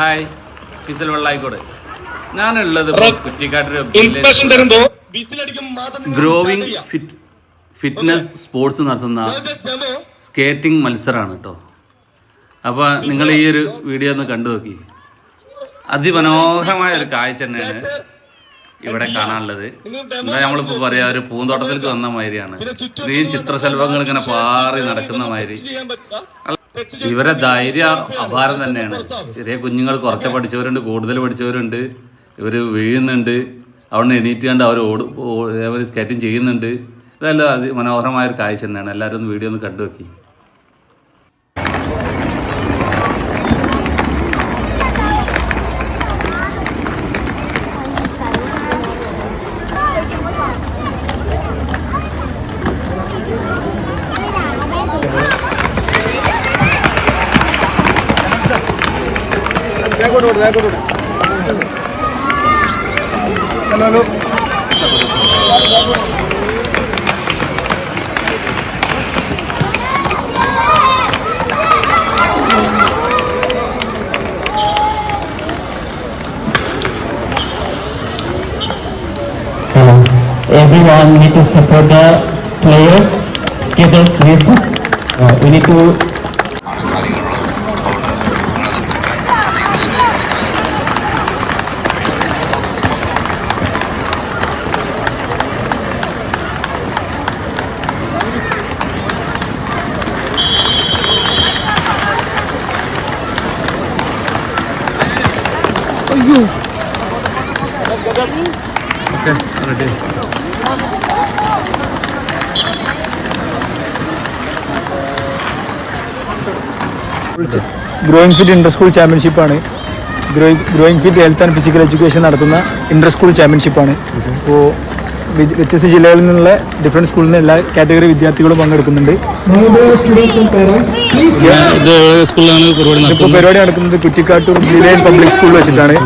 Hi, Faisal Vellayikode. ഞാനുള്ളത് കുറ്റിക്കാട്ടൊരു growing fitness sports നടത്തുന്ന സ്കേറ്റിംഗ് മത്സരമാണ് കേട്ടോ. അപ്പോൾ നിങ്ങൾ ഈ ഒരു വീഡിയോ ഒന്ന് കണ്ടു നോക്കി. അതിമനോഹരമായ ഒരു കാഴ്ച തന്നെയാണ് ഇവിടെ കാണാനുള്ളത്. എന്താ നമ്മളിപ്പോൾ പറയാ, ഒരു പൂന്തോട്ടത്തിലേക്ക് വന്ന മാതിരിയാണ്. ഇത്രയും ചിത്രശലഭങ്ങൾ ഇങ്ങനെ പാറി നടക്കുന്ന മാതിരി. ഇവരെ ധൈര്യ അപാരം തന്നെയാണ്. ചെറിയ കുഞ്ഞുങ്ങൾ കുറച്ച് പഠിച്ചവരുണ്ട്, കൂടുതൽ പഠിച്ചവരുണ്ട്. ഇവർ വീഴുന്നുണ്ട്, അവിടെ എണീറ്റ് കണ്ട് അവർ അതേപോലെ സ്കേറ്റിംഗ് ചെയ്യുന്നുണ്ട്. ഇതെല്ലാം അതിമനോഹരമായൊരു കാഴ്ച തന്നെയാണ്. എല്ലാവരും ഒന്ന് വീഡിയോ ഒന്ന് കണ്ടു നോക്കി. Hello. Everyone need to support the player. Skaters, please. We need to. Okay, ready. Growing fit inter school ചാമ്പ്യൻഷിപ്പാണ്. Growing fit health and physical education നടത്തുന്ന ഇന്റർ സ്കൂൾ ചാമ്പ്യൻഷിപ്പാണ്. അപ്പോൾ വ്യത്യസ്ത ജില്ലകളിൽ നിന്നുള്ള ഡിഫറെൻറ്റ് സ്കൂളിൽ നിന്ന് എല്ലാ കാറ്റഗറി വിദ്യാർത്ഥികളും പങ്കെടുക്കുന്നുണ്ട്. ഇപ്പോൾ പരിപാടി നടക്കുന്നത് കുറ്റിക്കാട്ടൂർ ബ്രില്യൻറ്റ് പബ്ലിക് സ്കൂൾ വെച്ചിട്ടാണ്.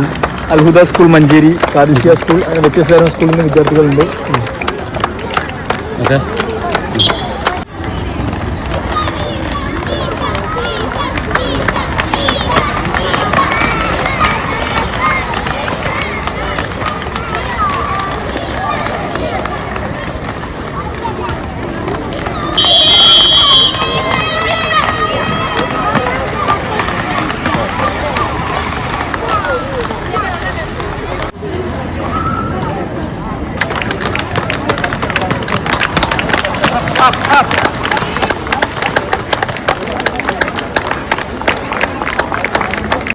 അൽഹുദ സ്കൂൾ മഞ്ചേരി, കാദിസിയ സ്കൂൾ, അങ്ങനെ വ്യത്യസ്ത സ്കൂളിൽ നിന്ന് വിദ്യാർത്ഥികളുണ്ട്.